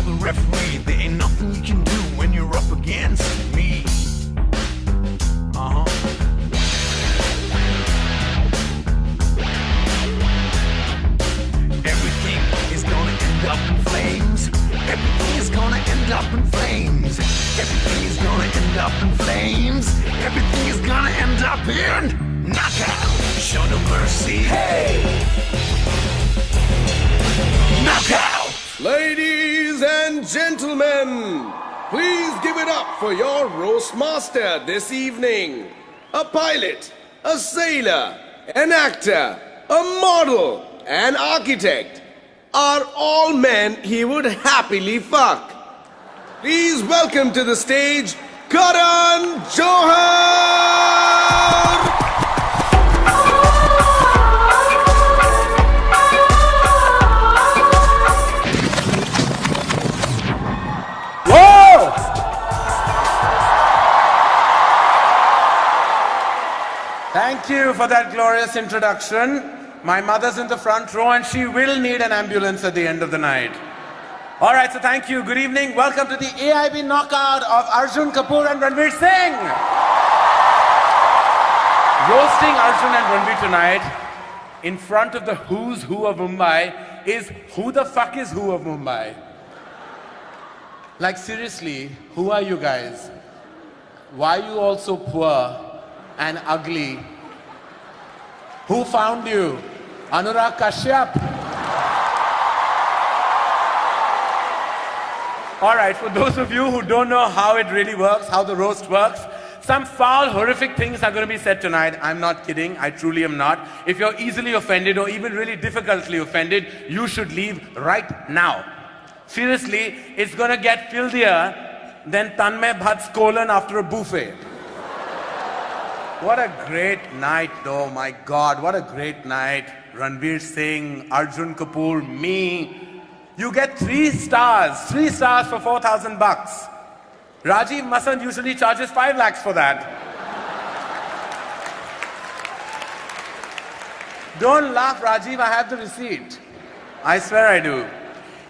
the referee. There ain't nothing you can do when you're up against me. Everything is gonna end up in flames. Everything is gonna end up in flames. Everything is gonna end up in flames. Everything is gonna end up in knockout. Show no mercy. Hey! Knockout! Ladies and gentlemen, please give it up for your roast master this evening. A pilot, a sailor, an actor, a model, an architect are all men he would happily fuck. Please welcome to the stage, Karan Johar! Thank you for that glorious introduction. My mother's in the front row and she will need an ambulance at the end of the night. All right, so thank you. Good evening. Welcome to the AIB knockout of Arjun Kapoor and Ranveer Singh. Roasting Arjun and Ranveer tonight in front of the who's who of Mumbai is who the fuck is who of Mumbai? Like seriously, who are you guys? Why are you all so poor and ugly? Who found you? Anurag Kashyap? All right, for those of you who don't know how it really works, how the roast works, some foul, horrific things are going to be said tonight. I'm not kidding. I truly am not. If you're easily offended or even really difficultly offended, you should leave right now. Seriously, it's going to get filthier than Tanmay Bhatt's colon after a buffet. What a great night though, my God, what a great night. Ranveer Singh, Arjun Kapoor, me. You get 3 stars for 4,000 bucks. Rajiv Masand usually charges 5 lakhs for that. Don't laugh, Rajiv, I have the receipt. I swear I do.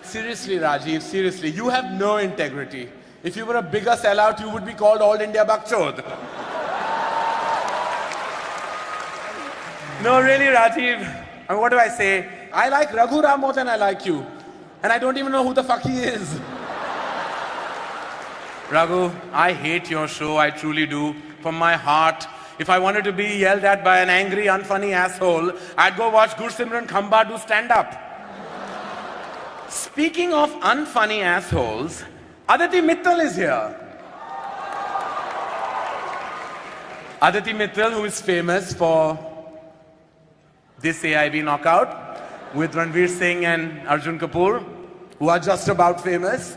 Seriously, Rajiv, seriously, you have no integrity. If you were a bigger sellout, you would be called All India Bakchod. No, really, Rajiv. I mean, what do I say? I like Raghu Ram more than I like you. And I don't even know who the fuck he is. Raghu, I hate your show, I truly do. From my heart. If I wanted to be yelled at by an angry, unfunny asshole, I'd go watch Gursimran Khamba do stand-up. Speaking of unfunny assholes, Aditi Mittal is here. Aditi Mittal, who is famous for this AIB knockout with Ranveer Singh and Arjun Kapoor, who are just about famous.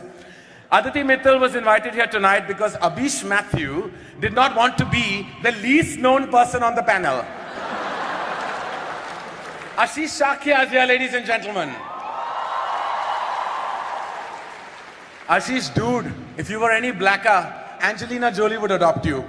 Aditi Mittal was invited here tonight because Abish Mathew did not want to be the least known person on the panel. Ashish Shakya is here, ladies and gentlemen. Ashish, dude, if you were any blacker, Angelina Jolie would adopt you.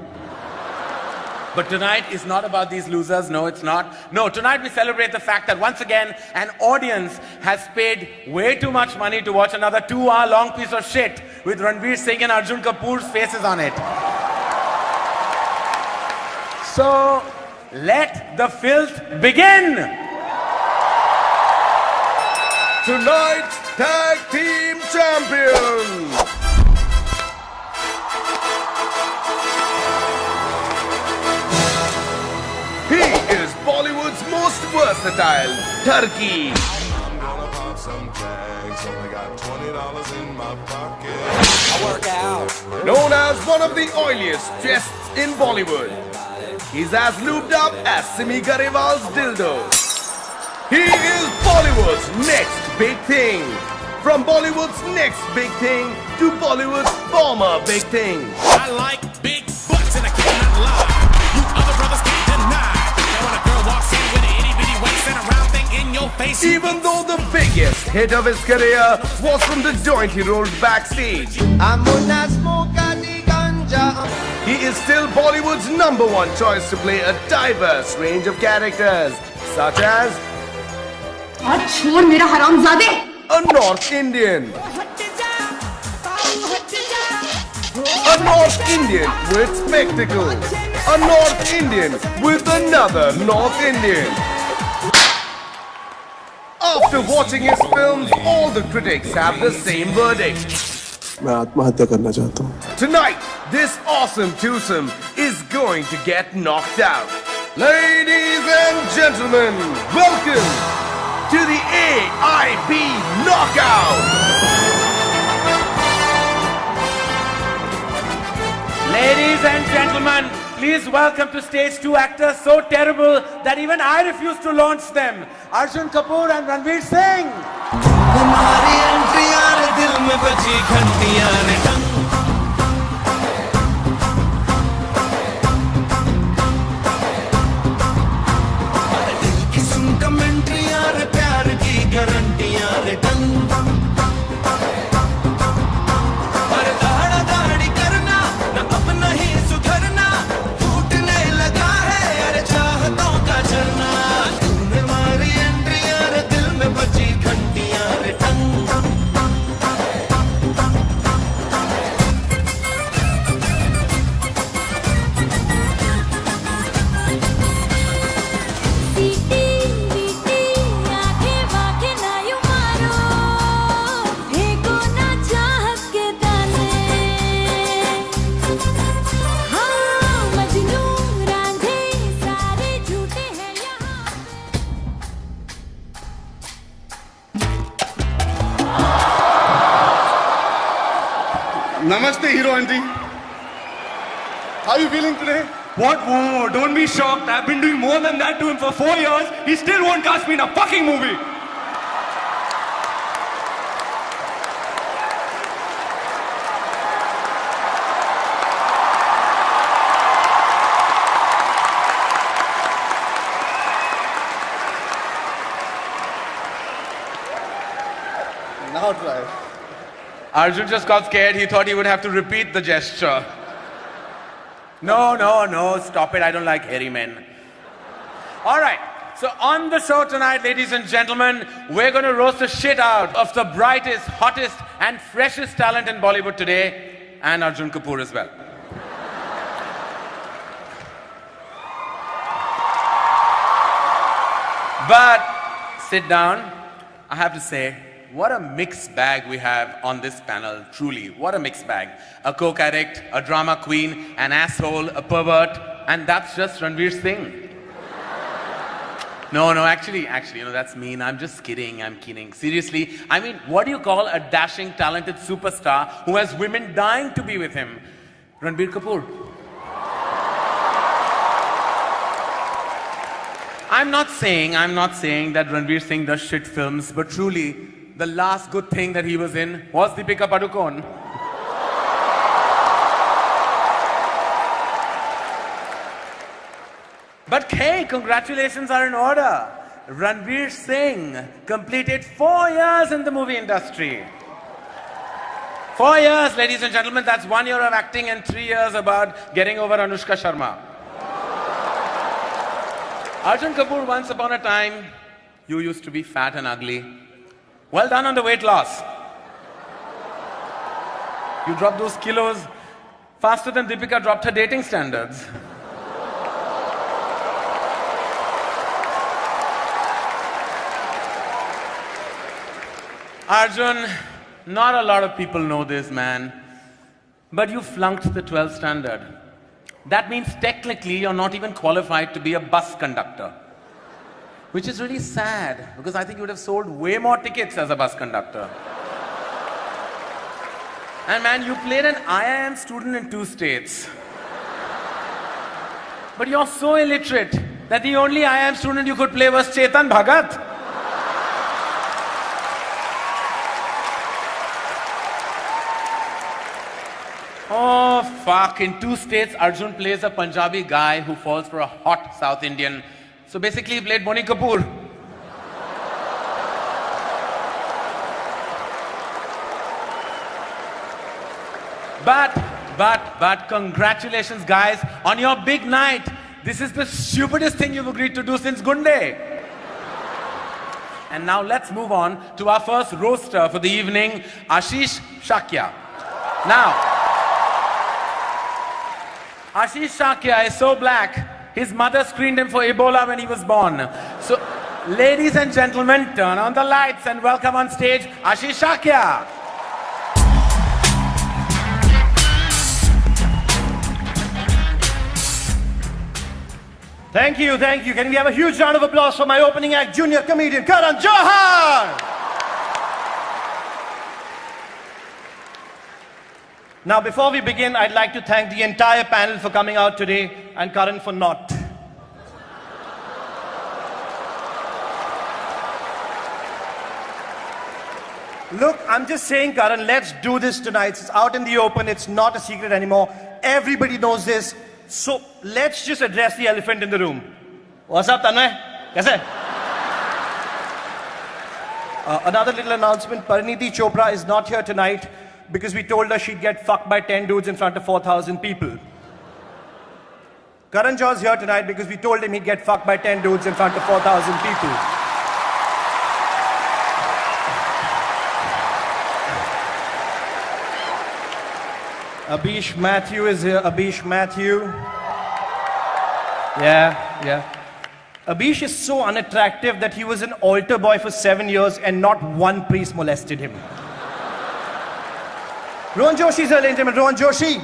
But tonight is not about these losers. No, it's not. No, tonight we celebrate the fact that once again, an audience has paid way too much money to watch another 2-hour-long piece of shit with Ranveer Singh and Arjun Kapoor's faces on it. So, let the filth begin! Tonight's Tag Team Champions! He is Bollywood's most versatile turkey. I'm gonna pop some tags, only got $20 in my pocket. I work out. Known as one of the oiliest chests in Bollywood. He's as lubed up as Simi Garewal's dildo. He is Bollywood's next big thing. From Bollywood's next big thing to Bollywood's former big thing. I like big butts and I cannot lie. You other brothers can't deny. Now when a girl walks in with an itty bitty waist and a round thing in your face. Even though the biggest hit of his career was from the joint he rolled backstage, he is still Bollywood's #1 choice to play a diverse range of characters, such as a North Indian, A North Indian with spectacles. A North Indian with another North Indian. After watching his films, all the critics have the same verdict. मैं आत्महत्या करना चाहता हूँ। Tonight, this awesome twosome is going to get knocked out. Ladies and gentlemen, welcome to the AIB Knockout! Ladies and gentlemen, please welcome to stage 2 actors so terrible that even I refuse to launch them. Arjun Kapoor and Ranveer Singh. हमारी एंट्रियां रे दिल में बजी घंटियां रे टंग दिल की सुन कमेंट्रियां रे प्यार की गारंटियां रे टंग पर दाड़ा दाड़ी करना न अपना ही सुधरना फूटने लगा है अरे चाहतों का झरना तूने मारी एंट्रियां रे दिल में बजी घंटियां रे टंग Namaste, Hero Auntie. How are you feeling today? What? Whoa, don't be shocked. I've been doing more than that to him for 4 years. He still won't cast me in a fucking movie. Now try. Arjun just got scared. He thought he would have to repeat the gesture. No, stop it. I don't like hairy men. All right. So on the show tonight, ladies and gentlemen, we're going to roast the shit out of the brightest, hottest, and freshest talent in Bollywood today, and Arjun Kapoor as well. But sit down. I have to say, what a mixed bag we have on this panel, truly. What a mixed bag. A coke addict, a drama queen, an asshole, a pervert, and that's just Ranveer Singh. No, actually, that's mean. I'm just kidding, I'm kidding. Seriously, I mean, what do you call a dashing, talented superstar who has women dying to be with him? Ranbir Kapoor. I'm not saying that Ranveer Singh does shit films, but truly, the last good thing that he was in was Deepika Padukone. But hey, congratulations are in order. Ranveer Singh completed 4 years in the movie industry. 4 years, ladies and gentlemen, that's 1 year of acting and 3 years about getting over Anushka Sharma. Arjun Kapoor, once upon a time, you used to be fat and ugly. Well done on the weight loss. You dropped those kilos faster than Deepika dropped her dating standards. Arjun, not a lot of people know this, man, but you flunked the 12th standard. That means technically you're not even qualified to be a bus conductor. Which is really sad, because I think you would have sold way more tickets as a bus conductor. And man, you played an IIM student in 2 states. But you're so illiterate that the only IIM student you could play was Chetan Bhagat. Oh, fuck. In 2 states, Arjun plays a Punjabi guy who falls for a hot South Indian. So basically, he played Bonnie Kapoor. But congratulations, guys, on your big night. This is the stupidest thing you've agreed to do since Gunde. And now let's move on to our first roaster for the evening, Ashish Shakya. Now, Ashish Shakya is so black, his mother screened him for Ebola when he was born. So, ladies and gentlemen, turn on the lights and welcome on stage Ashish Shakya. Thank you, thank you. Can we have a huge round of applause for my opening act, junior comedian Karan Johar? Now, before we begin, I'd like to thank the entire panel for coming out today and Karan for not. Look, I'm just saying, Karan, let's do this tonight. It's out in the open. It's not a secret anymore. Everybody knows this. So let's just address the elephant in the room. What's up, Tanmay? Kaise? Another little announcement. Parineeti Chopra is not here tonight because we told her she'd get fucked by 10 dudes in front of 4,000 people. Karan Johar's here tonight because we told him he'd get fucked by 10 dudes in front of 4,000 people. Abish Matthew is here. Abish Matthew. Yeah. Abish is so unattractive that he was an altar boy for 7 years and not one priest molested him. Rohan Joshi is here, ladies and gentlemen. Rohan Joshi.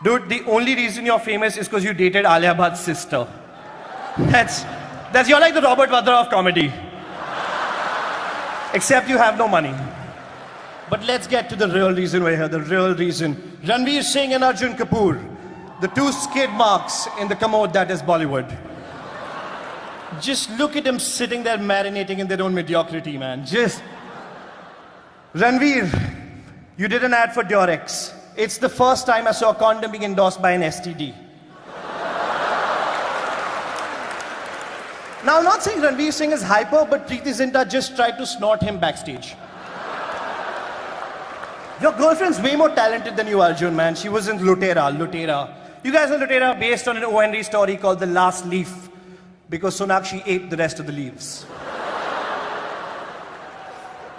Dude, the only reason you're famous is because you dated Alia Bhatt's sister. You're like the Robert Vadra of comedy. Except you have no money. But let's get to the real reason we're here, the real reason. Ranveer Singh and Arjun Kapoor, the two skid marks in the commode that is Bollywood. Just look at them sitting there marinating in their own mediocrity, man. Ranveer, you did an ad for Durex. It's the first time I saw a condom being endorsed by an STD. Now, I'm not saying Ranveer Singh is hyper, but Preeti Zinta just tried to snort him backstage. Your girlfriend's way more talented than you, Arjun, man. She was in Lutera. You guys know Lutera based on an O.N.D. story called The Last Leaf, because Sonakshi ate the rest of the leaves.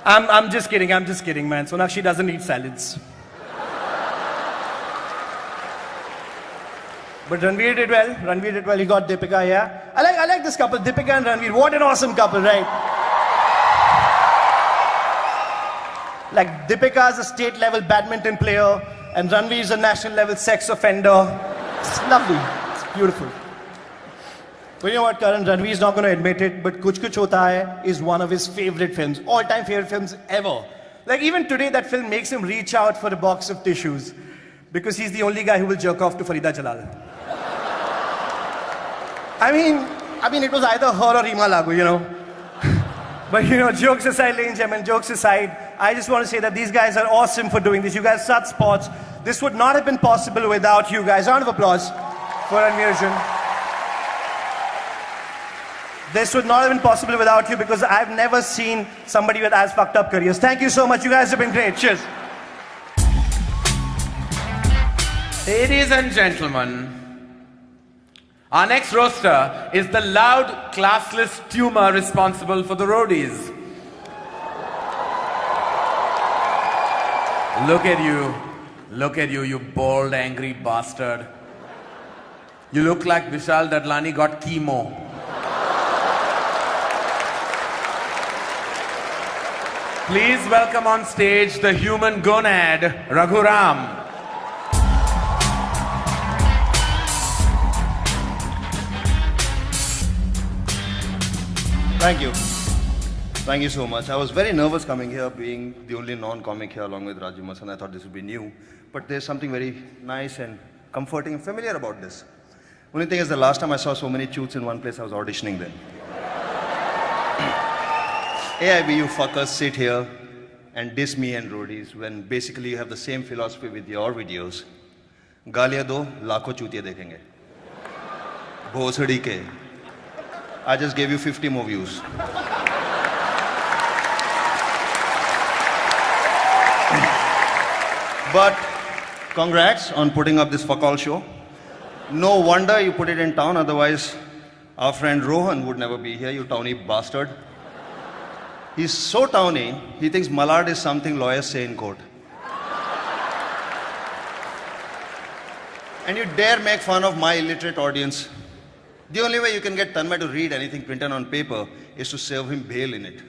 I'm just kidding, man. Sonakshi doesn't eat salads. But Ranveer did well. He got Deepika, yeah. I like this couple, Deepika and Ranveer. What an awesome couple, right? Like, Deepika is a state-level badminton player, and Ranveer is a national-level sex offender. It's lovely. It's beautiful. But you know what, Karan? Ranveer is not going to admit it, but Kuch Kuch Hota Hai is one of his favorite films. All-time favorite films ever. Like, even today, that film makes him reach out for a box of tissues, because he's the only guy who will jerk off to Farida Jalal. I mean, it was either her or Reema Lagoo, you know. But you know, jokes aside, ladies and gentlemen, jokes aside, I just want to say that these guys are awesome for doing this. You guys are such sports. This would not have been possible without you guys. Round of applause for Ranveer Arjun. This would not have been possible without you because I've never seen somebody with as fucked up careers. Thank you so much. You guys have been great. Cheers. Ladies and gentlemen, our next roaster is the loud, classless tumor responsible for the roadies. Look at you, you bald, angry bastard. You look like Vishal Dadlani got chemo. Please welcome on stage the human gonad, Raghuram. Thank you. Thank you so much. I was very nervous coming here, being the only non-comic here along with Raju Masan. I thought this would be new. But there's something very nice and comforting and familiar about this. Only thing is, the last time I saw so many choots in one place, I was auditioning then. AIB, you fuckers sit here and diss me and roadies when basically you have the same philosophy with your videos. Gaaliyan do, lakho chutiye dekhenge. Bhosadi ke. I just gave you 50 more views. But congrats on putting up this fuck-all show. No wonder you put it in town, otherwise our friend Rohan would never be here, you towny bastard. He's so towny, he thinks Mallard is something lawyers say in court. And you dare make fun of my illiterate audience. The only way you can get Tanmay to read anything printed on paper is to serve him bail in it.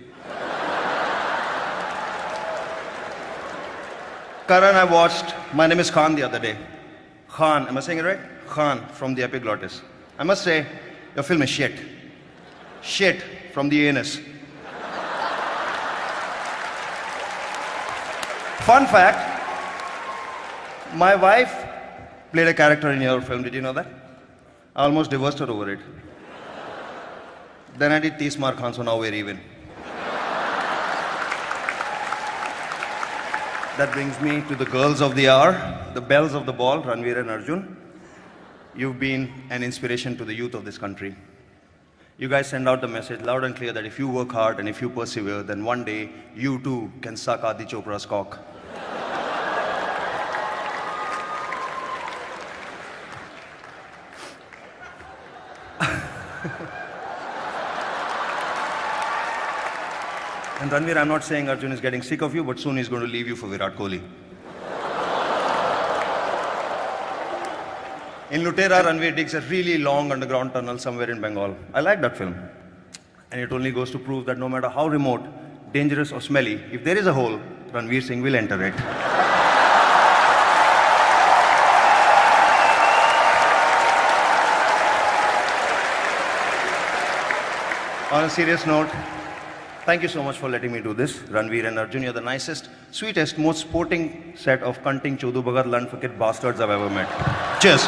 Karan, I watched My Name is Khan the other day. Khan, am I saying it right? Khan from the Epiglottis. I must say, your film is shit. Shit from the anus. Fun fact, my wife played a character in your film. Did you know that? I almost divorced her over it. Then I did Tismar Khan, so now we're even. That brings me to the girls of the hour, the belles of the ball, Ranveer and Arjun. You've been an inspiration to the youth of this country. You guys send out the message loud and clear that if you work hard and if you persevere, then one day you too can suck Adi Chopra's cock. And Ranveer, I'm not saying Arjun is getting sick of you, but soon he's going to leave you for Virat Kohli. In Lutera, Ranveer digs a really long underground tunnel somewhere in Bengal. I like that film. And it only goes to prove that no matter how remote, dangerous or smelly, if there is a hole, Ranveer Singh will enter it. On a serious note, thank you so much for letting me do this. Ranveer and Arjun, you're the nicest, sweetest, most sporting set of cunting Chodu Bhagat Landfakit bastards I've ever met. Cheers.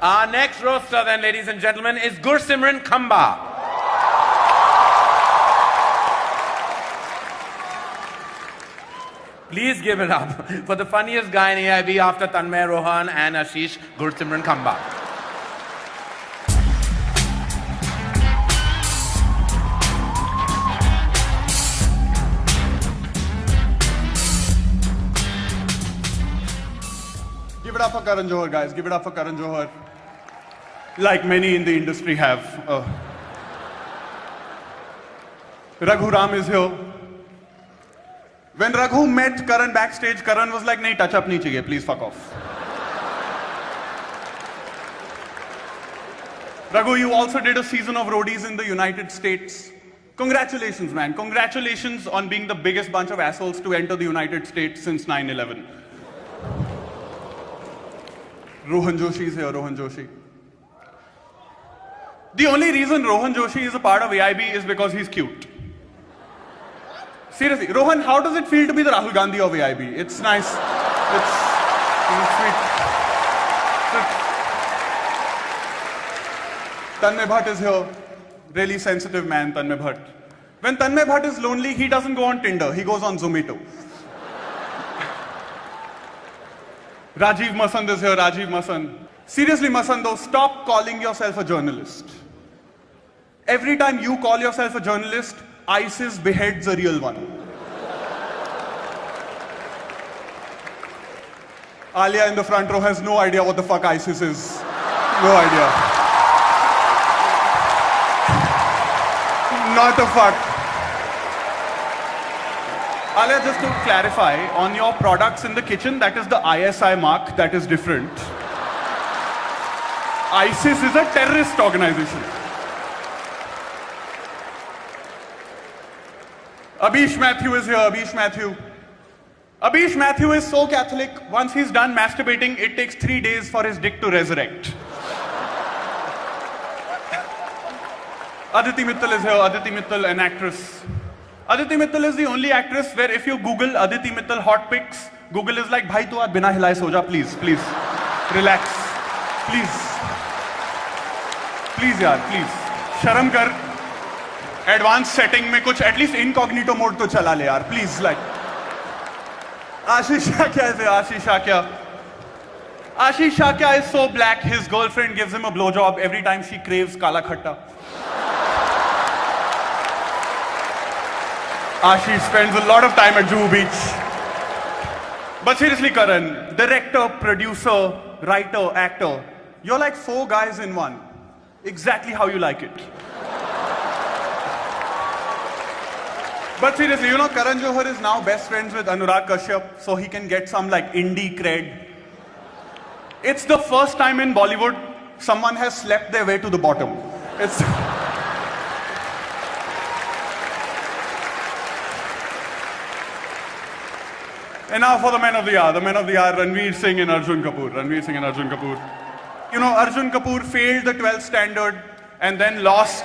Our next roaster then, ladies and gentlemen, is Gursimran Khamba. Please give it up for the funniest guy in AIB after Tanmay Rohan and Ashish, Gursimran Khamba. Give it up for Karan Johar, guys. Give it up for Karan Johar. Like many in the industry have. Raghu Ram is here. When Raghu met Karan backstage, Karan was like, "Nahi, touch up nahi chahiye, please fuck off." Raghu, you also did a season of roadies in the United States. Congratulations, man. Congratulations on being the biggest bunch of assholes to enter the United States since 9/11. Rohan Joshi is here, Rohan Joshi. The only reason Rohan Joshi is a part of AIB is because he's cute. Seriously, Rohan, how does it feel to be the Rahul Gandhi of AIB? It's nice. It's sweet. Tanmay Bhatt is here. Really sensitive man, Tanmay Bhatt. When Tanmay Bhatt is lonely, he doesn't go on Tinder. He goes on Zomato. Rajiv Masand is here, Rajiv Masand. Seriously, Masando, stop calling yourself a journalist. Every time you call yourself a journalist, ISIS beheads a real one. Alia in the front row has no idea what the fuck ISIS is. No idea. Not a fuck. Alia, just to clarify, on your products in the kitchen, that is the ISI mark, that is different. ISIS is a terrorist organization. Abish Mathew is here, Abish Mathew. Abish Mathew is so Catholic, once he's done masturbating, it takes 3 days for his dick to resurrect. Aditi Mittal is here, Aditi Mittal, an actress. Aditi Mittal is the only actress where if you Google Aditi Mittal hot pics, Google is like, "Bhai, tu aaj bina hilaye so ja, please, please. Relax. Please. Please, yaar, please. Sharam kar. Advanced setting mein kuch, at least incognito mode to chala le, yaar. Please, like. Ashish Shakya is here, Ashish Shakya. Ashish Shakya is so black, his girlfriend gives him a blowjob every time she craves kala khatta. Ashish spends a lot of time at Juhu Beach. But seriously, Karan, director, producer, writer, actor, you're like 4 guys in one. exactly how you like it. But seriously, you know, Karan Johar is now best friends with Anurag Kashyap, so he can get some like indie cred. It's the first time in Bollywood someone has slept their way to the bottom. It's... And now for the men of the hour. The men of the hour, Ranveer Singh and Arjun Kapoor. Ranveer Singh and Arjun Kapoor. You know, Arjun Kapoor failed the 12th standard and then lost.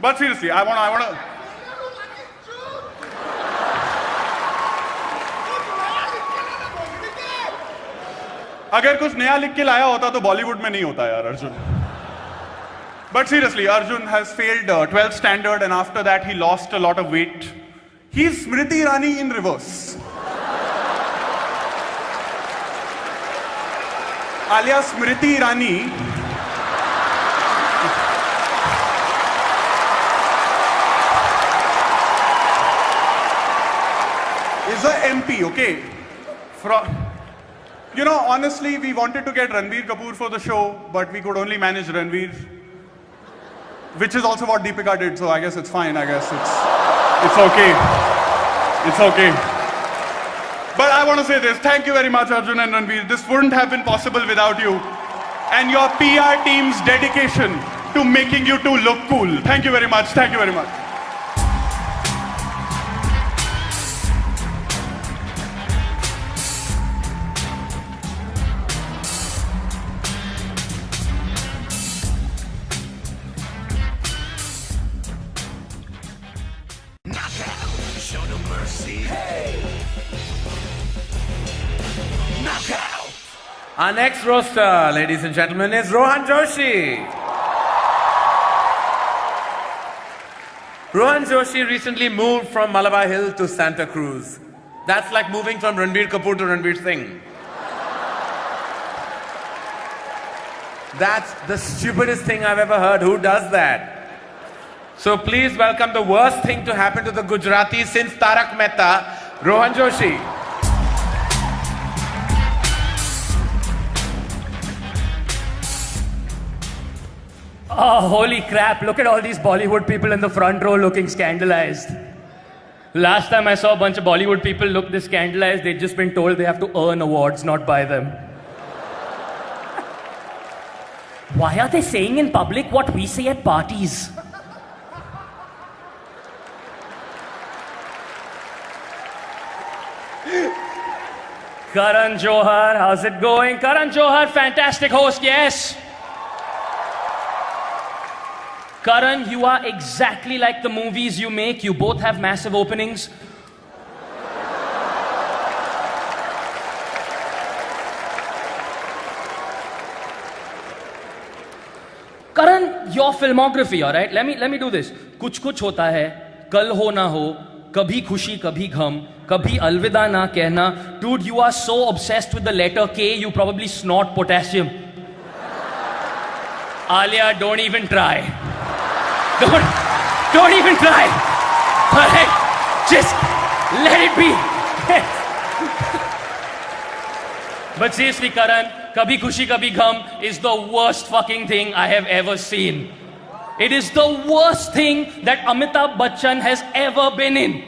But seriously, I wanna. अगर कुछ नया लिख के लाया होता तो बॉलीवुड में नहीं होता यार Arjun. But seriously, Arjun has failed 12th standard and after that he lost a lot of weight. He's Smriti Irani in reverse. Alias Smriti Irani is a MP, okay? You know, honestly, we wanted to get Ranveer Kapoor for the show, but we could only manage Ranveer. Which is also what Deepika did, so I guess it's fine. I guess it's okay. It's okay. But I want to say this. Thank you very much, Arjun and Ranveer. This wouldn't have been possible without you. And your PR team's dedication to making you two look cool. Thank you very much. Thank you very much. Our next roaster, ladies and gentlemen, is Rohan Joshi. Rohan Joshi recently moved from Malabar Hill to Santa Cruz. That's like moving from Ranveer Kapoor to Ranveer Singh. That's the stupidest thing I've ever heard. Who does that? So please welcome the worst thing to happen to the Gujaratis since Tarak Mehta, Rohan Joshi. Oh, holy crap, look at all these Bollywood people in the front row looking scandalized. Last time I saw a bunch of Bollywood people look this scandalized, they'd just been told they have to earn awards, not buy them. Why are they saying in public what we say at parties? Karan Johar, how's it going? Karan Johar, fantastic host, yes. Karan, you are exactly like the movies you make. You both have massive openings. Karan, your filmography, all right? Let me do this. कुछ कुछ होता है, कल हो ना हो, कभी खुशी कभी गम, कभी अलविदा ना कहना. Dude, you are so obsessed with the letter K, you probably snort potassium. Alia, don't even try. Don't even try. All right? Just let it be. But seriously, Karan, Kabhi Khushi Kabhi Gham is the worst fucking thing I have ever seen. It is the worst thing that Amitabh Bachchan has ever been in.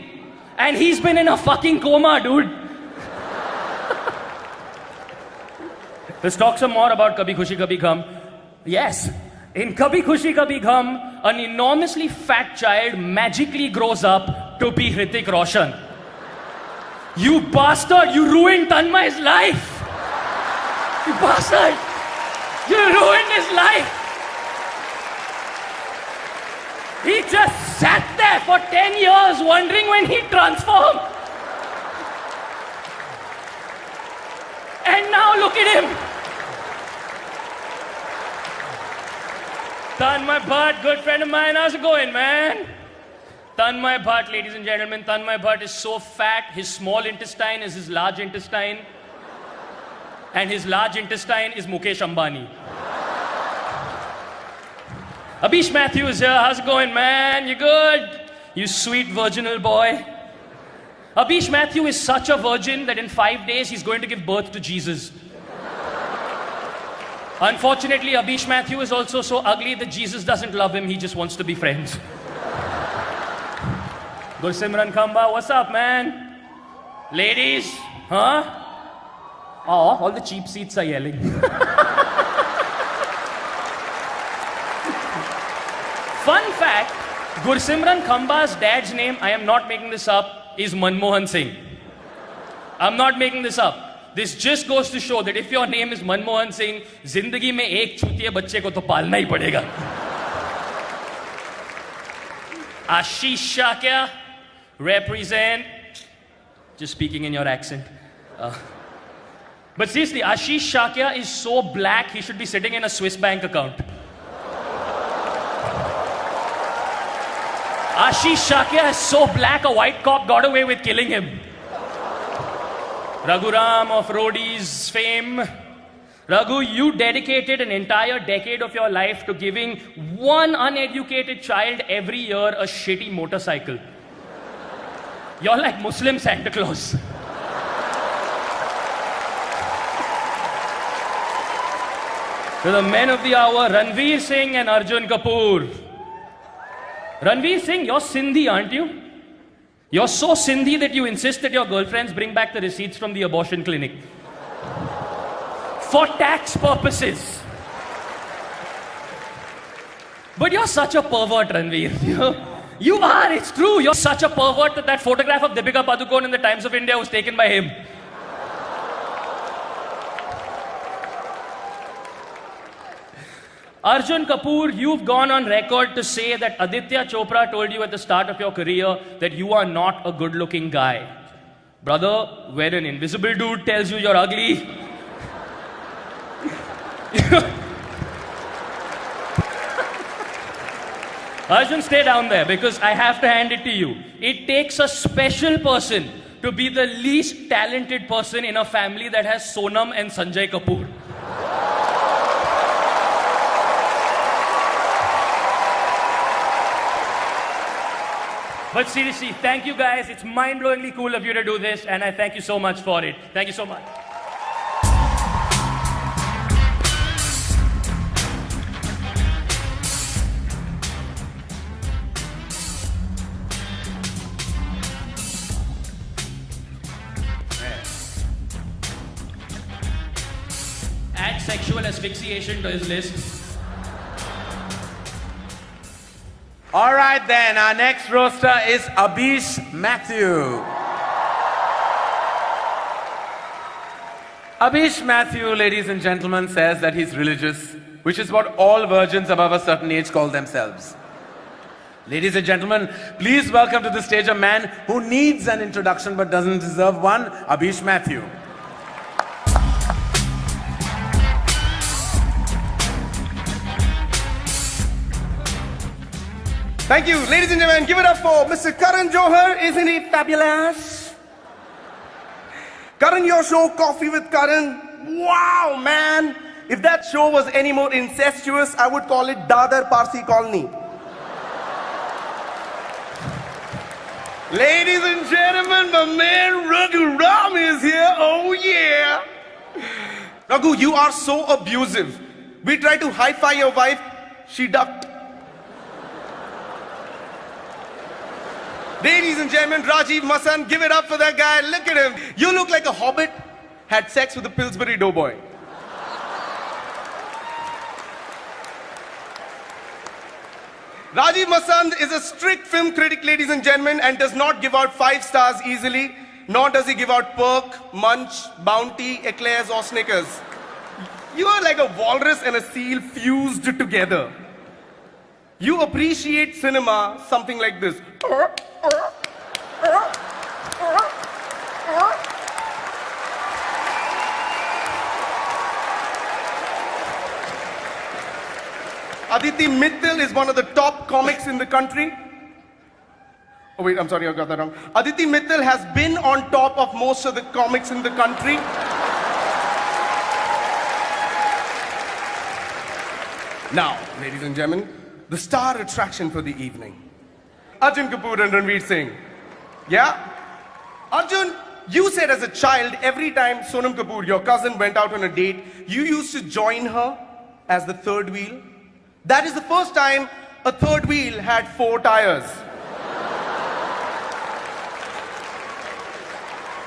And he's been in a fucking coma, dude. Let's talk some more about Kabhi Khushi Kabhi Gham. Yes. In Kabhi Khushi Kabhi Gham, an enormously fat child magically grows up to be Hrithik Roshan. You bastard! You ruined Tanmay's life! You bastard! You ruined his life! He just sat there for 10 years wondering when he'd transform. And now look at him! Tanmay Bhatt, good friend of mine, how's it going, man? Tanmay Bhatt, ladies and gentlemen, Tanmay Bhatt is so fat, his small intestine is his large intestine. And his large intestine is Mukesh Ambani. Abish Mathew is here, how's it going, man? You good? You sweet virginal boy. Abish Mathew is such a virgin that in 5 days he's going to give birth to Jesus. Unfortunately, Abish Matthew is also so ugly that Jesus doesn't love him, he just wants to be friends. Gursimran Khamba, what's up, man? Ladies, huh? Oh, all the cheap seats are yelling. Fun fact, Gursimran Khamba's dad's name, I am not making this up, is Manmohan Singh. I'm not making this up. This just goes to show that if your name is Manmohan Singh, जिंदगी में एक छूतिए बच्चे को तो पालना ही पड़ेगा. Ashish Shakya, represent. Just speaking in your accent. But seriously, Ashish Shakya is so black, he should be sitting in a Swiss bank account. Ashish Shakya is so black, a white cop got away with killing him. Raghuram of Roadies fame. Raghu, you dedicated an entire decade of your life to giving one uneducated child every year a shitty motorcycle. You're like Muslim Santa Claus. To the men of the hour, Ranveer Singh and Arjun Kapoor. Ranveer Singh, you're Sindhi, aren't you? You're so Sindhi that you insist that your girlfriends bring back the receipts from the abortion clinic. For tax purposes. But you're such a pervert, Ranveer. You are, it's true. You're such a pervert that that photograph of Deepika Padukone in the Times of India was taken by him. Arjun Kapoor, you've gone on record to say that Aditya Chopra told you at the start of your career that you are not a good-looking guy. Brother, when an invisible dude tells you you're ugly, Arjun, stay down there because I have to hand it to you. It takes a special person to be the least talented person in a family that has Sonam and Sanjay Kapoor. But seriously, thank you guys. It's mind-blowingly cool of you to do this, and I thank you so much for it. Thank you so much. Add sexual asphyxiation to his list. All right then, our next roaster is Abish Matthew. Abish Matthew, ladies and gentlemen, says that he's religious, which is what all virgins above a certain age call themselves. Ladies and gentlemen, please welcome to the stage a man who needs an introduction but doesn't deserve one, Abish Matthew. Thank you. Ladies and gentlemen, give it up for Mr. Karan Johar. Isn't he fabulous? Karan, your show, Coffee with Karan. Wow, man. If that show was any more incestuous, I would call it Dadar Parsi Colony. Ladies and gentlemen, my man Raghu Ram is here. Oh, yeah. Raghu, you are so abusive. We tried to hi-fi your wife. She ducked. Ladies and gentlemen, Rajiv Masan, give it up for that guy. Look at him. You look like a hobbit had sex with a Pillsbury Doughboy. Rajiv Masan is a strict film critic, ladies and gentlemen, and does not give out 5 stars easily, nor does he give out Perk, Munch, Bounty, Eclairs or Snickers. You are like a walrus and a seal fused together. You appreciate cinema something like this. Aditi Mittal is one of the top comics in the country. Oh wait, I'm sorry, I got that wrong. Aditi Mittal has been on top of most of the comics in the country. Now, ladies and gentlemen, the star attraction for the evening. Arjun Kapoor and Ranveer Singh. Yeah? Arjun, you said as a child, every time Sonam Kapoor, your cousin, went out on a date, you used to join her as the third wheel. That is the first time a third wheel had 4 tires.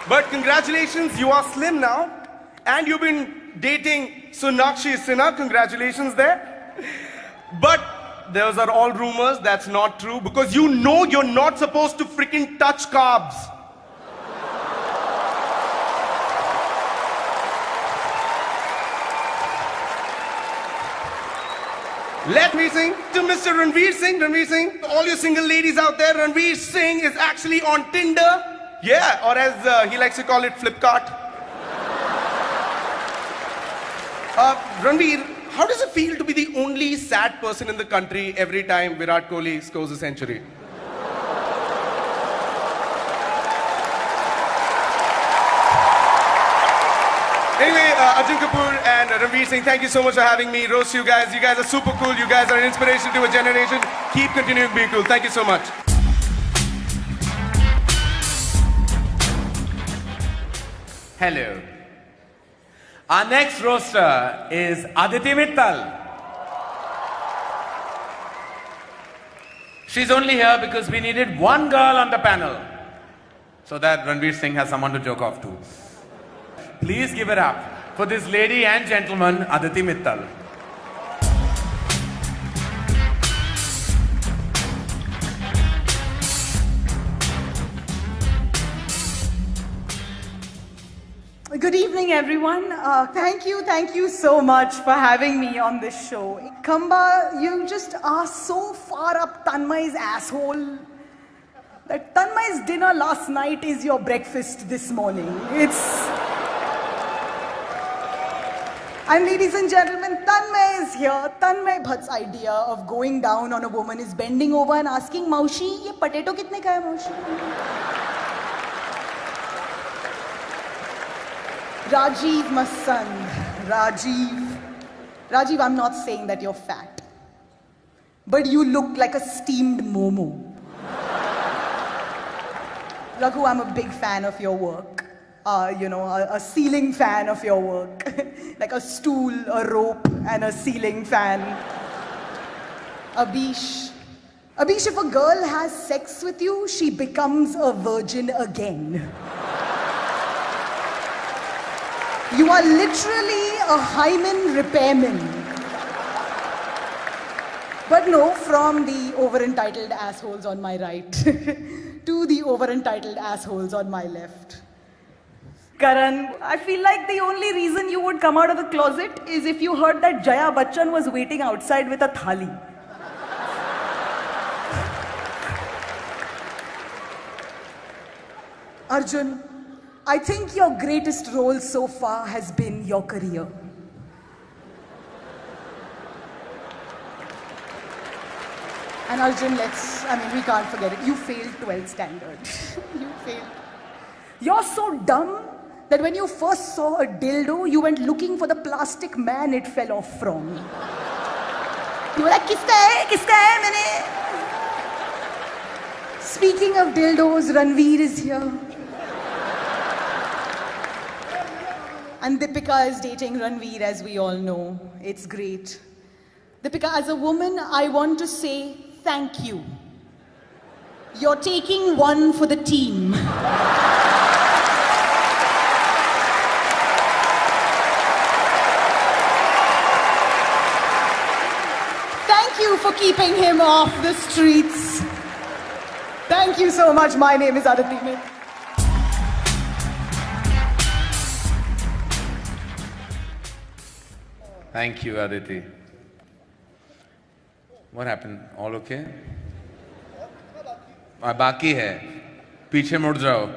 But congratulations, you are slim now. And you've been dating Sonakshi Sinha. Congratulations there. But those are all rumors. That's not true. Because you know you're not supposed to freaking touch carbs. Let me sing to Mr. Ranveer Singh. Ranveer Singh, all you single ladies out there, Ranveer Singh is actually on Tinder. Yeah, or as he likes to call it, Flipkart. Ranveer, how does it feel to be the only sad person in the country every time Virat Kohli scores a century? Anyway, Arjun Kapoor and Ranveer Singh, thank you so much for having me. Roast you guys. You guys are super cool. You guys are an inspiration to a generation. Keep continuing being cool. Thank you so much. Hello. Our next roaster is Aditi Mittal. She's only here because we needed one girl on the panel so that Ranveer Singh has someone to joke off to. Please give it up for this lady and gentleman, Aditi Mittal. Good evening, everyone. Thank you so much for having me on this show. Kamba, you just are so far up Tanmay's asshole that Tanmay's dinner last night is your breakfast this morning. And ladies and gentlemen, Tanmay is here. Tanmay Bhatt's idea of going down on a woman is bending over and asking, Maushi, ye potato kitne ka hai, Maushi? Rajiv Masand. Rajiv, I'm not saying that you're fat, but you look like a steamed momo. Raghu, I'm a big fan of your work. A ceiling fan of your work. Like a stool, a rope, and a ceiling fan. Abhish, if a girl has sex with you, she becomes a virgin again. You are literally a hymen repairman. But no, from the over-entitled assholes on my right to the over-entitled assholes on my left. Karan, I feel like the only reason you would come out of the closet is if you heard that Jaya Bachchan was waiting outside with a thali. Arjun, I think your greatest role so far has been your career. And Arjun, we can't forget it. You failed 12th standard. You failed. You're so dumb that when you first saw a dildo, you went looking for the plastic man it fell off from. You were like, kiska hai? Speaking of dildos, Ranveer is here. And Deepika is dating Ranveer, as we all know. It's great. Deepika, as a woman, I want to say thank you. You're taking one for the team. Thank you for keeping him off the streets. Thank you so much. My name is Aditi Mittal. Thank you, Aditi. What happened? All okay? बाकी है. पीछे मुड़ जाओ.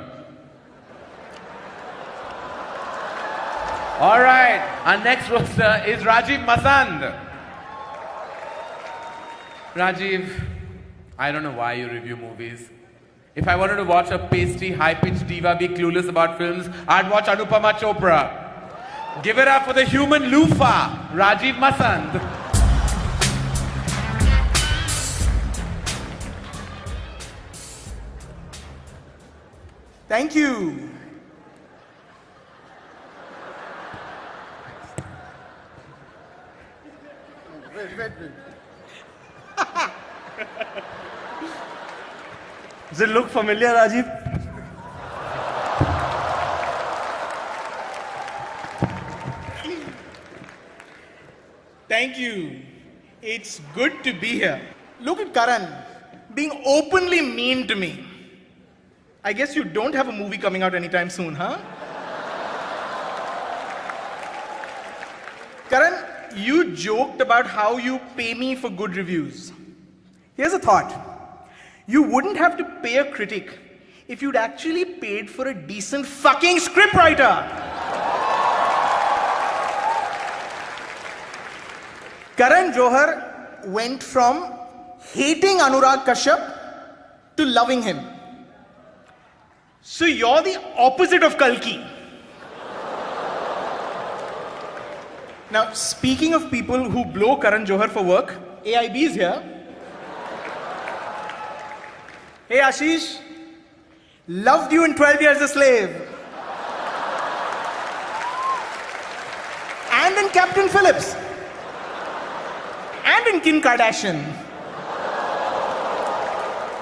All right. Our next roaster is Rajiv Masand. Rajiv, I don't know why you review movies. If I wanted to watch a pasty, high-pitched diva be clueless about films, I'd watch Anupama Chopra. Give it up for the human loofah, Rajiv Masand. Thank you. Does it look familiar, Rajiv? Thank you. It's good to be here. Look at Karan being openly mean to me. I guess you don't have a movie coming out anytime soon, huh? Karan, you joked about how you pay me for good reviews. Here's a thought. You wouldn't have to pay a critic if you'd actually paid for a decent fucking scriptwriter. Karan Johar went from hating Anurag Kashyap to loving him. So you're the opposite of Kalki. Now, speaking of people who blow Karan Johar for work, AIB is here. Hey Ashish, loved you in 12 Years a Slave. And in Captain Phillips. And in Kim Kardashian.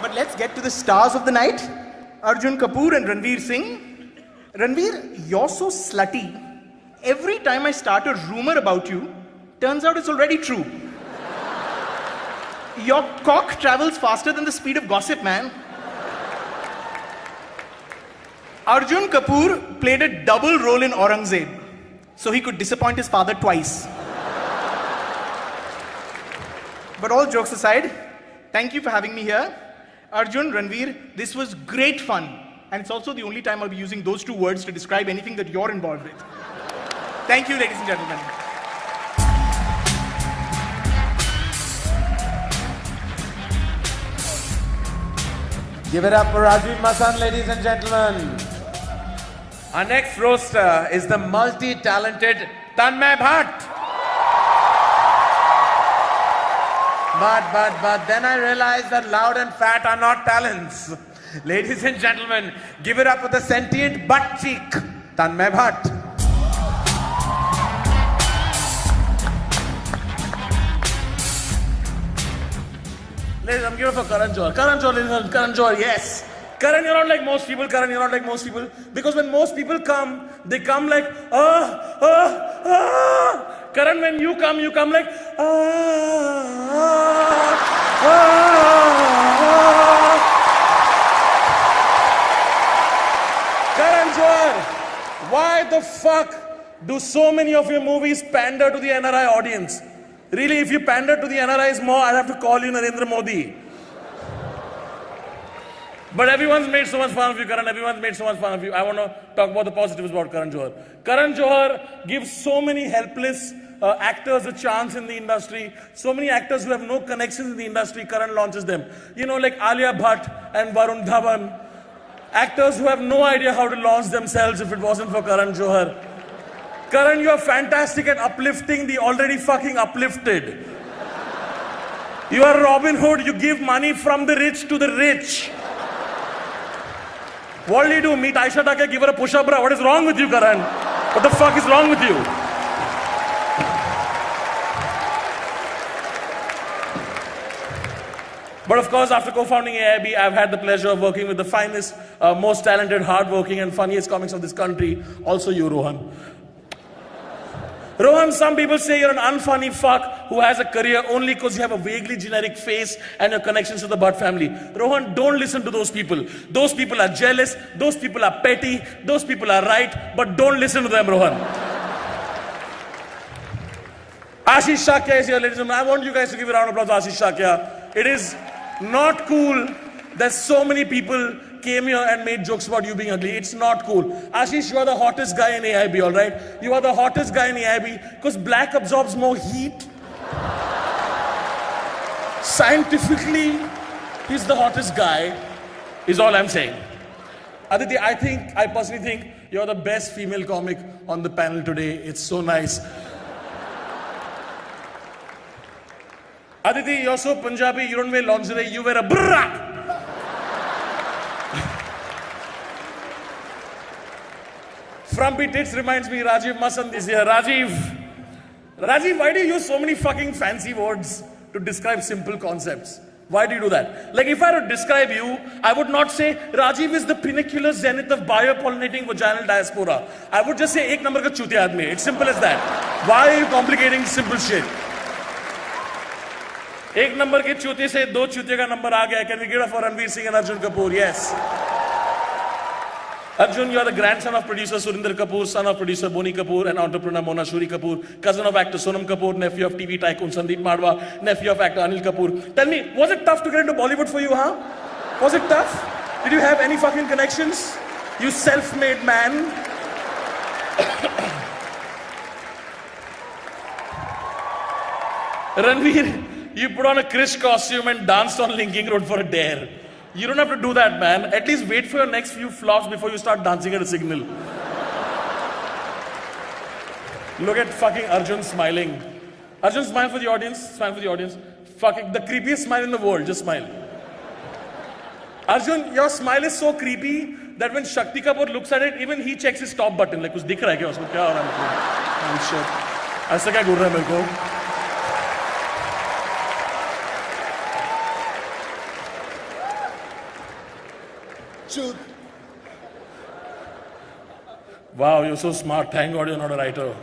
But let's get to the stars of the night. Arjun Kapoor and Ranveer Singh. Ranveer, you're so slutty. Every time I start a rumor about you, turns out it's already true. Your cock travels faster than the speed of gossip, man. Arjun Kapoor played a double role in Aurangzeb, so he could disappoint his father twice. But all jokes aside, thank you for having me here. Arjun, Ranveer, this was great fun. And it's also the only time I'll be using those two words to describe anything that you're involved with. Thank you, ladies and gentlemen. Give it up for Rajiv Masan, ladies and gentlemen. Our next roaster is the multi-talented Tanmay Bhatt. But then I realized that loud and fat are not talents. Ladies and gentlemen, give it up for the sentient butt cheek, Tanmay Bhatt. Ladies, I'm giving it for Karan Johar. Karan Johar, ladies and gentlemen, Karan Johar, yes. Karan, you're not like most people. Karan, you're not like most people. Because when most people come, they come like, Karan, when you come like, Karan Johar, why the fuck do so many of your movies pander to the NRI audience? Really, if you pander to the NRIs more, I'd have to call you Narendra Modi. But everyone's made so much fun of you, Karan. Everyone's made so much fun of you. I want to talk about the positives about Karan Johar. Karan Johar gives so many helpless actors a chance in the industry. So many actors who have no connections in the industry, Karan launches them. You know, like Alia Bhatt and Varun Dhawan. Actors who have no idea how to launch themselves if it wasn't for Karan Johar. Karan, you are fantastic at uplifting the already fucking uplifted. You are Robin Hood. You give money from the rich to the rich. What do? Meet Aisha Taka, give her a push-up, bro. What is wrong with you, Karan? What the fuck is wrong with you? But of course, after co-founding AIB, I've had the pleasure of working with the finest, most talented, hardworking, and funniest comics of this country. Also you, Rohan. Rohan, some people say you're an unfunny fuck who has a career only because you have a vaguely generic face and your connections to the Bhatt family. Rohan, don't listen to those people. Those people are jealous, those people are petty, those people are right, but don't listen to them, Rohan. Ashish Shakya is here, ladies and gentlemen. I want you guys to give a round of applause to Ashish Shakya. It is not cool that so many people came here and made jokes about you being ugly. It's not cool. Ashish, you are the hottest guy in AIB, all right? You are the hottest guy in AIB because black absorbs more heat. Scientifically, he's the hottest guy, is all I'm saying. Aditi, I personally think you're the best female comic on the panel today. It's so nice. Aditi, you're so Punjabi, you don't wear lingerie, you wear a brrrr. Frumpy Tits reminds me, Rajiv Masand is here. Rajiv, why do you use so many fucking fancy words to describe simple concepts? Why do you do that? Like if I were to describe you, I would not say Rajiv is the pinnacular zenith of biopollinating vaginal diaspora. I would just say, ek number ka chutiya aadmi. It's simple as that. Why are you complicating simple shit? एक number के चूते से दो चूते का number आ गया. Can we get it for Ranveer Singh and Arjun Kapoor? Yes. Arjun, you are the grandson of producer Surinder Kapoor, son of producer Boni Kapoor and entrepreneur Mona Shuri Kapoor, cousin of actor Sonam Kapoor, nephew of TV tycoon Sandeep Madwa, nephew of actor Anil Kapoor. Tell me, was it tough to get into Bollywood for you, huh? Was it tough? Did you have any fucking connections? You self-made man. Ranveer, you put on a Krish costume and danced on Linking Road for a dare. You don't have to do that, man. At least wait for your next few flops before you start dancing at a signal. Look at fucking Arjun smiling. Arjun, smile for the audience. Smile for the audience. Fucking the creepiest smile in the world. Just smile. Arjun, your smile is so creepy that when Shakti Kapoor looks at it, even he checks his stop button. Like, कुछ दिख रहा है क्या उसको? क्या हो रहा है मेरे को? I'm sure. ऐसा क्या घूर रहा है मेरे को? Wow, you're so smart. Thank God you're not a writer.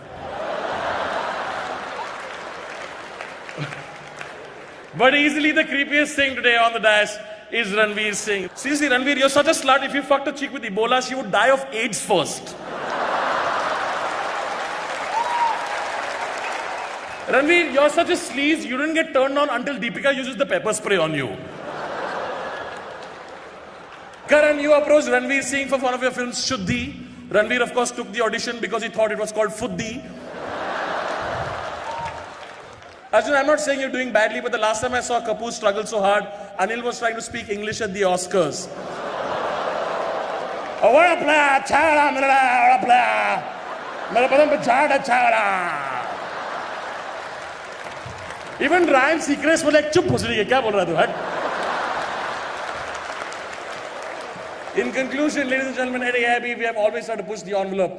But easily the creepiest thing today on the dais is Ranveer Singh. Seriously, Ranveer, you're such a slut. If you fucked a chick with Ebola, she would die of AIDS first. Ranveer, you're such a sleaze. You didn't get turned on until Deepika uses the pepper spray on you. Karan, you approached Ranveer Singh for one of your films, Shuddhi. Ranveer, of course, took the audition because he thought it was called Fuddhi. Arjun, I'm not saying you're doing badly, but the last time I saw Kapoor struggle so hard, Anil was trying to speak English at the Oscars. Oh, what a player! Chagda, what a player! Mere badan pe jhada chagda. Even Ryan Seacrest was like, chup bhusri ke, kya bol raha tu? Hat. In conclusion, ladies and gentlemen, at AIB, we have always tried to push the envelope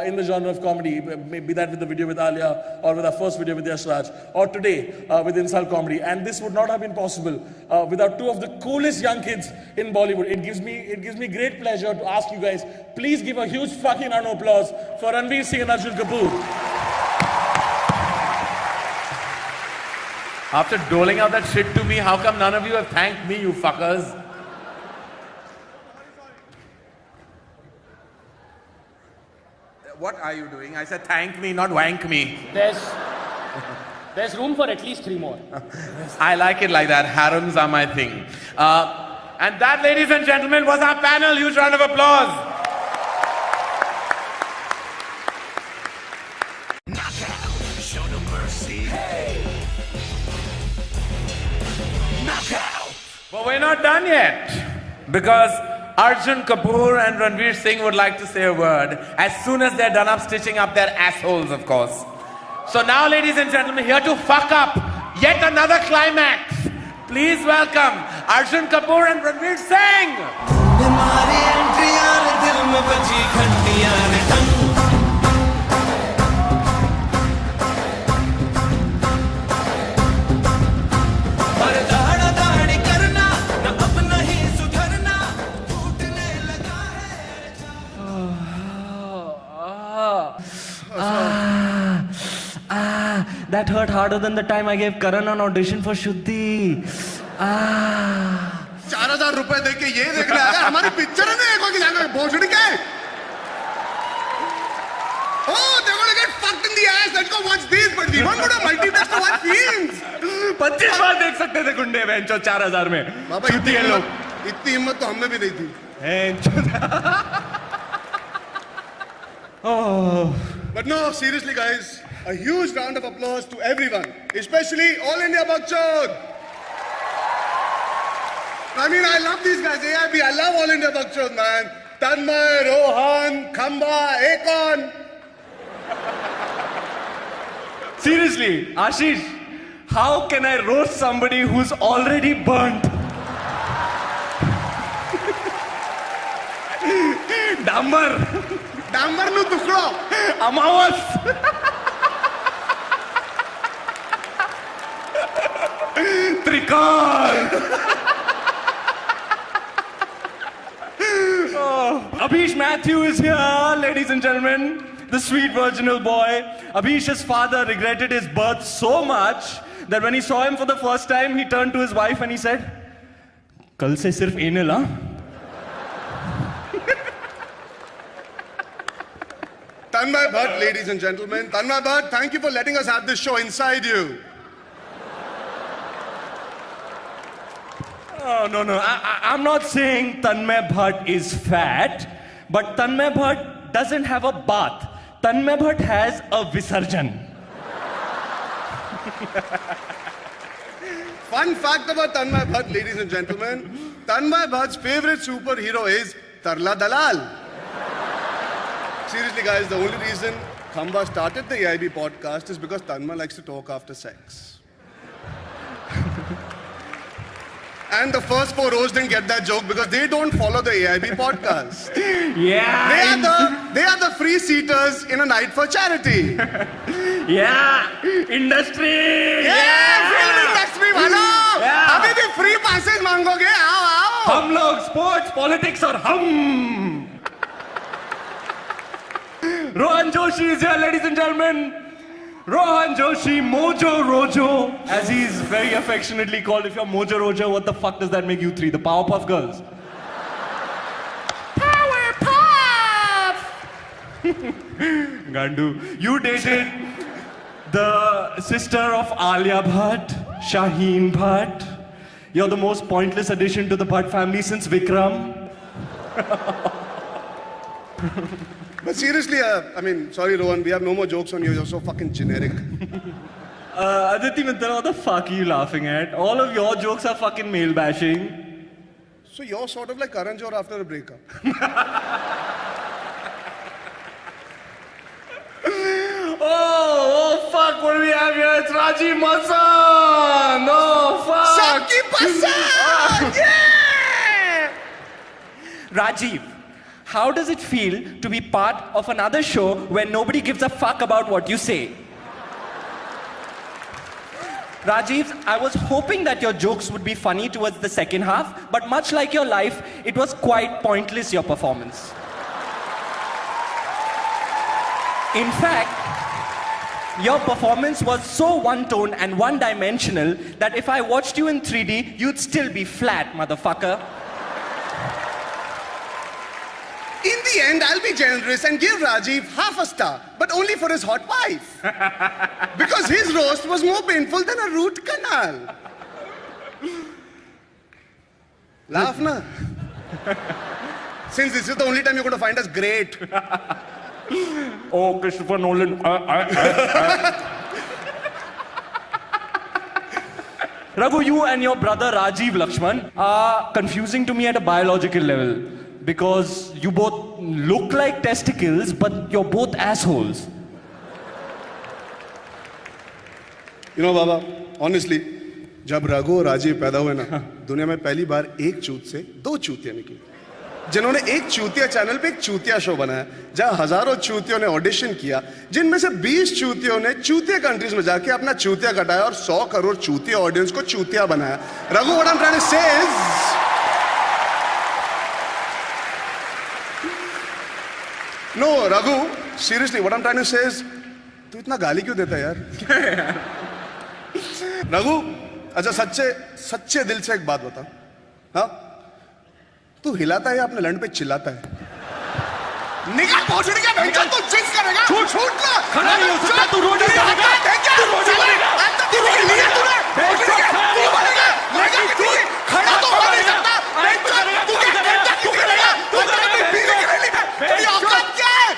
in the genre of comedy, be that with the video with Alia, or with our first video with Yash Raj, or today with Insult Comedy. And this would not have been possible without two of the coolest young kids in Bollywood. It gives me great pleasure to ask you guys, please give a huge fucking round of applause for Ranveer Singh and Arjun Kapoor. After doling out that shit to me, how come none of you have thanked me, you fuckers? What are you doing? I said thank me, not wank me. There's room for at least 3 more. I like it like that. Harems are my thing. And that, ladies and gentlemen, was our panel. Huge round of applause. Knockout, show no mercy. Hey! Knockout! But we're not done yet. Because Arjun Kapoor and Ranveer Singh would like to say a word as soon as they're done up stitching up their assholes, of course. So now, ladies and gentlemen, here to fuck up yet another climax, please welcome Arjun Kapoor and Ranveer Singh. That hurt harder than the time I gave Karan an audition for Shuddhi. 4,000 रुपए देके ये देखने आ गए हमारी picture में देखो कि जाकर भोसड़ी के Oh, they're gonna get fucked in the ass. Let's go watch these. But we want to multiplex to watch scenes. 25 बार देख सकते थे गुंडे बेंचो 4,000 में. छुट्टी है लोग. इतनी हिम्मत तो हमने भी नहीं थी. Oh. But no, seriously, guys. A huge round of applause to everyone, especially All India Bakchod. I mean, I love these guys. AIB, I love All India Bakchod, man. Tanmay, Rohan, Khamba, Akon. Seriously, Ashish, how can I roast somebody who's already burnt? Dambar. Dambar nu tukdo. Amawas. Khan! Abhish Matthew is here, ladies and gentlemen. The sweet virginal boy. Abhish's father regretted his birth so much that when he saw him for the first time, he turned to his wife and he said, "Kal se sirf anal, huh?" Tanmay Bhatt, ladies and gentlemen. Tanmay Bhatt, thank you for letting us have this show inside you. Oh, no. I'm not saying Tanmay Bhatt is fat, but Tanmay Bhatt doesn't have a bath. Tanmay Bhatt has a Visarjan. Fun fact about Tanmay Bhatt, ladies and gentlemen. Tanmay Bhatt's favorite superhero is Tarla Dalal. Seriously, guys, the only reason Khamba started the AIB podcast is because Tanmay likes to talk after sex. And the first four rows didn't get that joke because they don't follow the AIB podcast. Yeah. They are the free seaters in a night for charity. Yeah. Industry. Yeah. Film industry, वालों. Yeah. अभी भी free passes मांगोगे? आओ. हम लोग sports, politics और हम. Rohan Joshi is here, ladies and gentlemen. Rohan Joshi, Mojo Rojo, as he's very affectionately called. If you're Mojo Rojo, what the fuck does that make you three? The Powerpuff Girls? Powerpuff! Gandu, you dated the sister of Alia Bhatt, Shaheen Bhatt. You're the most pointless addition to the Bhatt family since Vikram. But seriously, I mean, sorry Rohan, we have no more jokes on you. You're so fucking generic. Aditi Mitra, what the fuck are you laughing at? All of your jokes are fucking male bashing. So you're sort of like Karan Johar after a breakup. Oh, fuck, what do we have here? It's Rajiv Masan! Oh, fuck! Sabki pasand! Yeah! Rajiv, how does it feel to be part of another show where nobody gives a fuck about what you say? Rajiv, I was hoping that your jokes would be funny towards the second half, but much like your life, it was quite pointless, your performance. In fact, your performance was so one-tone and one-dimensional that if I watched you in 3D, you'd still be flat, motherfucker. In the end, I'll be generous and give Rajiv half a star, but only for his hot wife. Because his roast was more painful than a root canal. Laugh, na? Since this is the only time you're going to find us great. Oh, Christopher Nolan. Raghu, you and your brother Rajiv Lakshman are confusing to me at a biological level. Because you both look like testicles, but you're both assholes. You know, Baba, honestly, जब रघु और राजीव पैदा हुए ना, दुनिया में पहली बार एक चूत से दो चूतियां निकली, जिन्होंने एक चूतिया चैनल पे एक चूतिया शो बनाया, जहां हजारों चूतियों ने ऑडिशन किया, जिनमें से 20 चूतियों ने चूतिया कंट्रीज में जाके अपना चूतिया कटाया और 100 करोड़ चूतिया ऑडियंस को चूतिया बनाया. Raghu, what I'm trying to say is, no, Raghu, seriously, what I'm trying to say is, तू इतना गाली क्यों देता है यार? रघु, अच्छा सच्चे दिल से एक बात बता, हाँ? तू हिलाता है या अपने लंड पे चिल्लाता है? निकाल पहुंचने का भैंसा तू जिस करेगा? छूट ना! खड़ा नहीं हो सकता, तू रोटी बनेगा! तू रोटी बनेगा! तू रोटी लिया तूने? तू बनेगा! तू खड़ा तो हो नहीं सकता! तू क्या करेगा? तू करेगा पीने के लिए? तेरी औकात क्या है?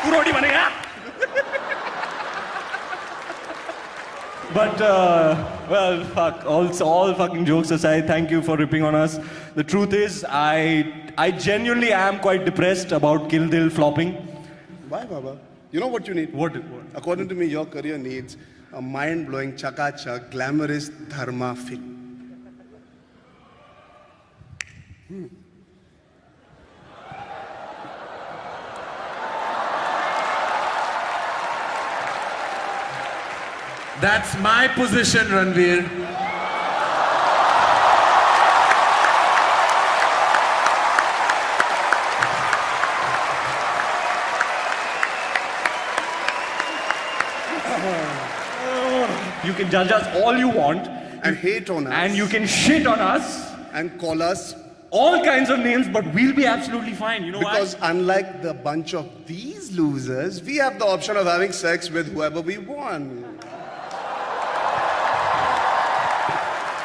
तू रोटी बनेगा? But, well, fuck, all fucking jokes aside, thank you for ripping on us. The truth is, I genuinely am quite depressed about Kill Dil flopping. Why, Baba? You know what you need? What? According to me, your career needs a mind-blowing, chaka-chak, glamorous dharma film. That's my position, Ranveer. You can judge us all you want. And hate on us. And you can shit on us. And call us all kinds of names, but we'll be absolutely fine. You know why? Because unlike the bunch of these losers, we have the option of having sex with whoever we want.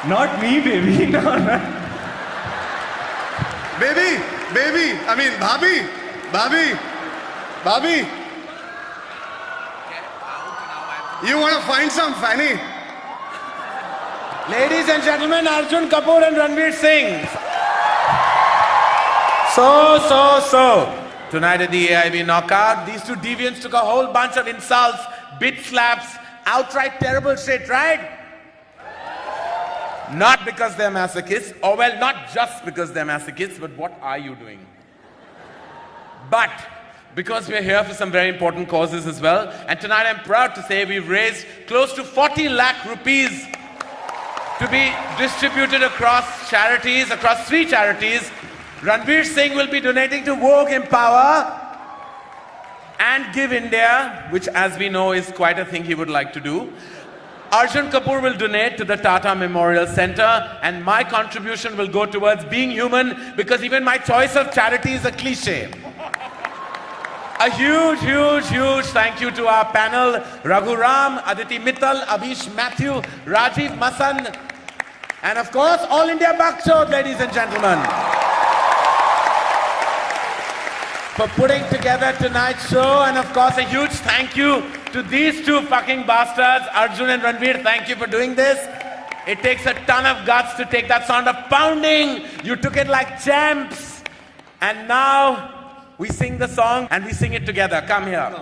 Not me, baby. No, no. Baby, I mean, Bhabhi. You want to find some fanny? Ladies and gentlemen, Arjun Kapoor and Ranveer Singh. So. Tonight at the AIB knockout, these two deviants took a whole bunch of insults, bit slaps, outright terrible shit, right? Not because they're masochists, or well, not just because they're masochists, but what are you doing? But because we're here for some very important causes as well, and tonight I'm proud to say we've raised close to 40 lakh rupees to be distributed across charities, across 3 charities. Ranveer Singh will be donating to Vogue Empower and Give India, which as we know is quite a thing he would like to do. Arjun Kapoor will donate to the Tata Memorial Center, and my contribution will go towards being human, because even my choice of charity is a cliche. A huge thank you to our panel, Raghu Ram, Aditi Mittal, Abhish Matthew, Rajiv Masan, and of course, All India Bakchod, ladies and gentlemen, for putting together tonight's show. And of course, a huge thank you to these two fucking bastards, Arjun and Ranveer. Thank you for doing this. It takes a ton of guts to take that sound of pounding. You took it like champs. And now we sing the song and we sing it together. Come here.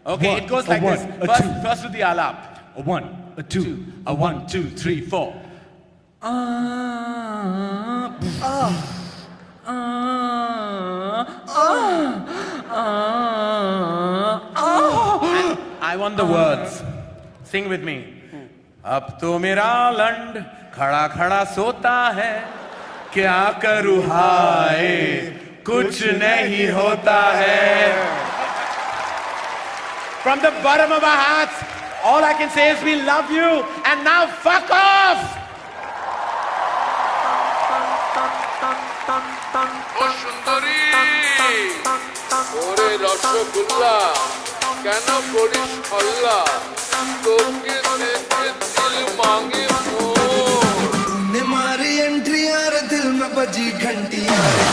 Okay, it goes like this. First with the alap. A 1, a 2, a 1, 2, 3, 4. I want the words. Sing with me. अब तो मेरा लंड खड़ा खड़ा सोता है, क्या करूँ हाय कुछ नहीं होता है. From the bottom of our hearts, all I can say is we love you, and now fuck off! ওরে রসগোল্লা কেন করিস হল্লা তোকে দেখে দিল মাঙ্গে মোর तूने मारी एंट्री यार दिल में बजी घंटी यार